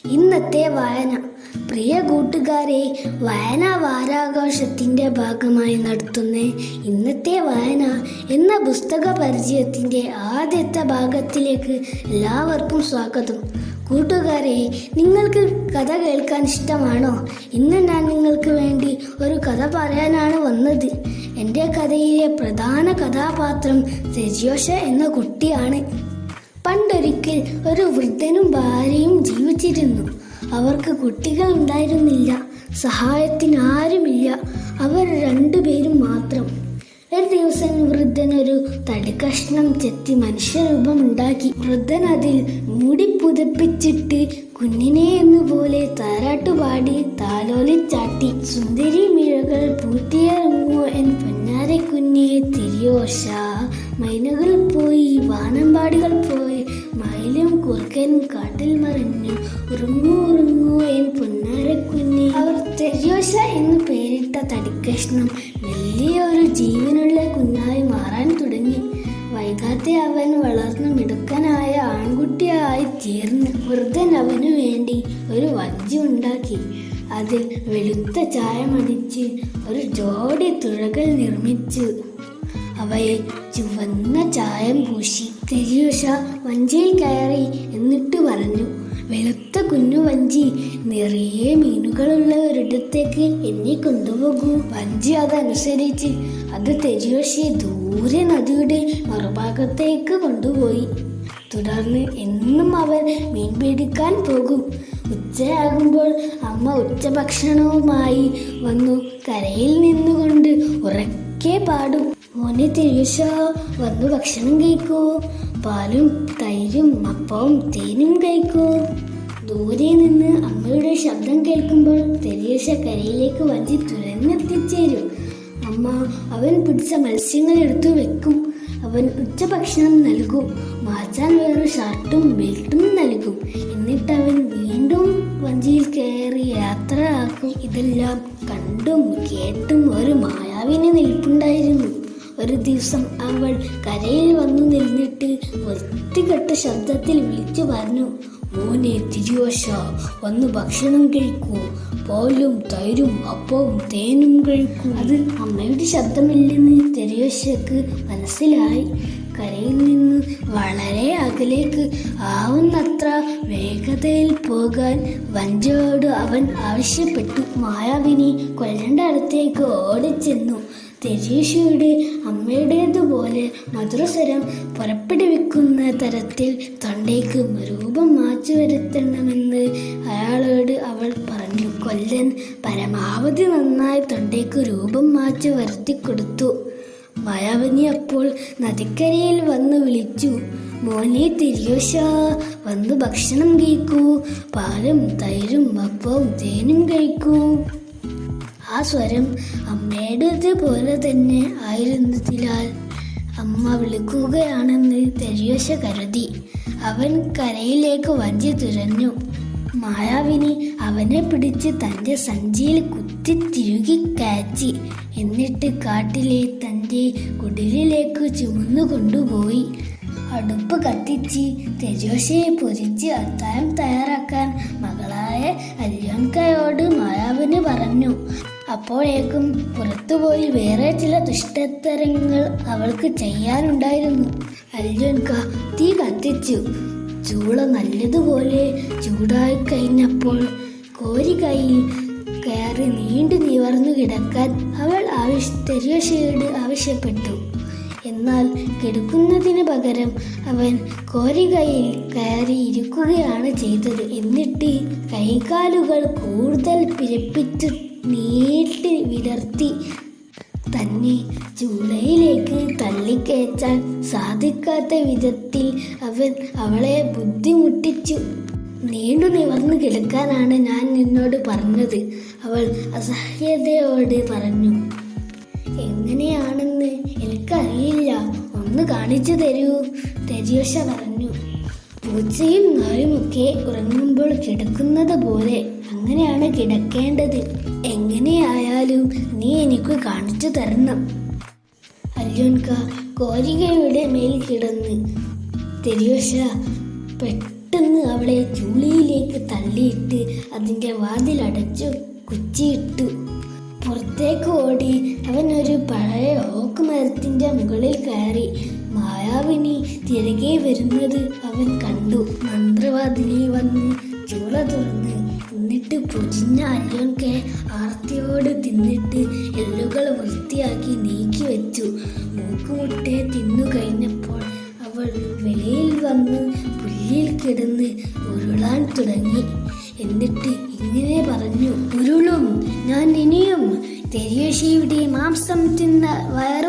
ഇന്നത്തെ വായന. പ്രിയ കൂട്ടുകാരെ, വായനാ വാരാഘോഷത്തിൻ്റെ ഭാഗമായി നടത്തുന്ന ഇന്നത്തെ വായന എന്ന പുസ്തക പരിചയത്തിൻ്റെ ആദ്യത്തെ ഭാഗത്തിലേക്ക് എല്ലാവർക്കും സ്വാഗതം. കൂട്ടുകാരെ, നിങ്ങൾക്ക് കഥ കേൾക്കാൻ ഇഷ്ടമാണോ? ഇന്ന് ഞാൻ നിങ്ങൾക്ക് വേണ്ടി ഒരു കഥ പറയാനാണ് വന്നത്. എൻ്റെ കഥയിലെ പ്രധാന കഥാപാത്രം സെജിയോഷ എന്ന കുട്ടിയാണ്. പണ്ടൊരിക്കൽ ഒരു വൃദ്ധനും ഭാര്യയും ജീവിച്ചിരുന്നു. അവർക്ക് കുട്ടികൾ ഉണ്ടായിരുന്നില്ല. സഹായത്തിന് ആരുമില്ല. അവർ രണ്ടുപേരും മാത്രം. ഒരു ദിവസം വൃദ്ധൻ ഒരു തടിക്കഷ്ണം ചെത്തി മനുഷ്യരൂപമുണ്ടാക്കി. വൃദ്ധൻ അതിൽ മൂടി പുതപ്പിച്ചിട്ട് കുഞ്ഞിനെ എന്നുപോലെ താരാട്ടുപാടി താലോലിച്ചാട്ടി. സുന്ദരി മിഴകൾ പൂത്തിയിറങ്ങുമോ എൻ പൊന്നാരെ കുഞ്ഞെ തിരിയോഷ. മൈനകൾ പോയി, വാനമ്പാടികൾ പോയി, മയിലും കുറുക്കനും കാട്ടിൽ മറിഞ്ഞു. ഉറങ്ങൂ ഉറങ്ങൂ എൻ പൊന്നാരെ കുഞ്ഞെ. അവർ തെരിയോഷ എന്ന് പേരിട്ട തടിക്കഷ്ണം വലിയൊരു ജീവനുള്ള കുഞ്ഞായി മാറാൻ തുടങ്ങി. വൈകാതെ അവൻ വളർന്നു മിടുക്കനായ ആൺകുട്ടിയായി തീർന്നു. വൃദ്ധൻ അവനു വേണ്ടി ഒരു വഞ്ചി ഉണ്ടാക്കി. അതിൽ വെളുത്ത ചായമടിച്ച് ഒരു ജോഡി തുഴകൾ നിർമ്മിച്ചു. അവയെ ചുവന്ന ചായം പൂശി. തെരിയോഷ വഞ്ചിയിൽ കയറി. എന്നിട്ട് പറഞ്ഞു, വെളുത്ത കുഞ്ഞു വഞ്ചി, നിറയെ മീനുകളുള്ള ഒരിടത്തേക്ക് എന്നെ കൊണ്ടുപോകൂ. വഞ്ചി അതനുസരിച്ച് അത് തെരിയോഷയെ ദൂരെ നദിയുടെ മറുഭാഗത്തേക്ക് കൊണ്ടുപോയി. തുടർന്ന് എന്നും അവൻ മീൻ പിടിക്കാൻ പോകും. ഉച്ചയാകുമ്പോൾ അമ്മ ഉച്ചഭക്ഷണവുമായി വന്നു കരയിൽ നിന്നുകൊണ്ട് ഉറക്കെ പാടും, മോനെ തെരിയോഷ, വന്നു ഭക്ഷണം കഴിക്കൂ. പാലും തൈരും അപ്പവും തേനും കഴിക്കൂ. ദൂരെ നിന്ന് അമ്മയുടെ ശബ്ദം കേൾക്കുമ്പോൾ തെരിയോഷ കരയിലേക്ക് വഞ്ചി തുരന്നെത്തിച്ചേരും. അമ്മ അവൻ പിടിച്ച മത്സ്യങ്ങൾ എടുത്തു വെക്കും. അവൻ ഉച്ചഭക്ഷണം നൽകും. മാറ്റാൻ വേറെ ഷർട്ടും ബെൽറ്റും നൽകും. എന്നിട്ട് അവൻ വീണ്ടും വഞ്ചിയിൽ കയറി യാത്ര ആക്കും. ഇതെല്ലാം കണ്ടും കേട്ടും ഒരു മായാവിന് നിൽപ്പുണ്ടായിരുന്നു. ഒരു ദിവസം അവൾ കരയിൽ വന്നു നിന്നിട്ട് വൃത്തികെട്ട ശബ്ദത്തിൽ വിളിച്ചു പറഞ്ഞു, മോനെ തിരിയോഷ, വന്ന് ഭക്ഷണം കഴിക്കൂ. പാലും തൈരും അപ്പവും തേനും കഴിക്കൂ. അത് അമ്മയുടെ ശബ്ദമില്ലെന്ന് തെരിയോഷയ്ക്ക് മനസ്സിലായി. കരയിൽ നിന്ന് വളരെ അകലേക്ക് ആവുന്നത്ര വേഗതയിൽ പോകാൻ വഞ്ചിയോട് അവൻ ആവശ്യപ്പെട്ടു. മായാവിനി കൊല്ലണ്ട അടുത്തേക്ക് ഓടിച്ചെന്നു. തെരിയോഷയുടെ അമ്മയുടേതുപോലെ മധുരസ്വരം പുറപ്പെടുവിക്കുന്ന തരത്തിൽ തൊണ്ടയ്ക്ക് രൂപം മാറ്റി വരുത്തണമെന്ന് അയാളോട് അവൾ പറഞ്ഞു. കൊല്ലൻ പരമാവധി നന്നായി തൊണ്ടയ്ക്ക് രൂപം മാറ്റി വരുത്തിക്കൊടുത്തു. മായാവിനി അപ്പോൾ നദിക്കരയിൽ വന്ന് വിളിച്ചു, മോനെ തെരിയോഷ, വന്നു ഭക്ഷണം കഴിക്കൂ. പാലും തൈരും അപ്പവും തേനും കഴിക്കൂ. ആ സ്വരം അമ്മയുടേത് പോലെ തന്നെ ആയിരുന്നതിനാൽ അമ്മ വിളിക്കുകയാണെന്ന് തെരിയോഷ കരുതി. അവൻ കരയിലേക്ക് വഞ്ചി തുരഞ്ഞു. മായാവിനി അവനെ പിടിച്ച് തൻ്റെ സഞ്ചിയിൽ കുത്തി തിരുകി കയറ്റി. എന്നിട്ട് കാട്ടിലെ തൻ്റെ കുടിലിലേക്ക് ചുമന്നു കൊണ്ടുപോയി. അടുപ്പ് കത്തിച്ച് തെരിയോഷയെ പൊരിച്ച് അത്താഴം തയ്യാറാക്കാൻ മകളായ അല്യോൻകയോട് മായാവിനി പറഞ്ഞു. അപ്പോഴേക്കും പുറത്തുപോയി വേറെ ചില ദുഷ്ടത്തരങ്ങൾ അവൾക്ക് ചെയ്യാനുണ്ടായിരുന്നു. അല്യോൻക തീ കത്തിച്ചു. ചൂള നല്ലതുപോലെ ചൂടായി കഴിഞ്ഞപ്പോൾ കോരി കൈയിൽ കയറി നീണ്ടു നിവർന്നു കിടക്കാൻ അവൾ തെരിയോഷയോട് ആവശ്യപ്പെട്ടു. എന്നാൽ കിടക്കുന്നതിന് പകരം അവൻ കോരികയിൽ കയറി ഇരിക്കുകയാണ് ചെയ്തത്. എന്നിട്ട് കൈകാലുകൾ കൂടുതൽ പിരപ്പിച്ചു നീട്ടി വിടർത്തി തന്നെ ചൂളയിലേക്ക് തള്ളിക്കയറ്റാൻ സാധിക്കാത്ത വിധത്തിൽ അവൻ അവളെ ബുദ്ധിമുട്ടിച്ചു. നീണ്ടു നിവർന്നു കിടക്കാനാണ് ഞാൻ നിന്നോട് പറഞ്ഞത്, അവൾ അസഹ്യതയോട് പറഞ്ഞു. എങ്ങനെയാണെന്ന് എനിക്കറിയില്ല, ഒന്ന് കാണിച്ചു തരൂ, തെരിയോഷ പറഞ്ഞു. പൂച്ചയും നായുമൊക്കെ ഉറങ്ങുമ്പോൾ കിടക്കുന്നത് പോലെ അങ്ങനെയാണ് കിടക്കേണ്ടത്. എങ്ങനെയായാലും നീ എനിക്ക് കാണിച്ചു തരണം. അല്യോൻക കോരികയുടെ മേൽ കിടന്ന് തെരിയോഷ പെട്ടെന്ന് അവളെ ചൂളിയിലേക്ക് തള്ളിയിട്ട് അതിൻ്റെ വാതിലടച്ചു കുറ്റിയിട്ടു. പുറത്തേക്ക് ഓടി അവൻ ഒരു പഴയ ഓക്ക് മരത്തിൻ്റെ മുകളിൽ കയറി. മായാവിനി തിരികെ വരുന്നത് അവൻ കണ്ടു. മന്ത്രവാദിനി വന്ന് ചൂള തുറന്ന് എന്നിട്ട് പൊതിഞ്ഞ അരിയൊക്കെ ആർത്തിയോട് തിന്നിട്ട് എല്ലുകൾ വൃത്തിയാക്കി നീക്കി വെച്ചു. മൂക്കുമുട്ടെ തിന്നു കഴിഞ്ഞപ്പോൾ അവൾ വെളിയിൽ വന്ന് പുല്ലിൽ കിടന്ന് ഉരുളാൻ തുടങ്ങി. എന്നിട്ട് ഇങ്ങനെ പറഞ്ഞു: ഉരുളും ഞാൻ ഇനിയും. തെരിയോശിയുടെ മാംസം തിന്ന വയറു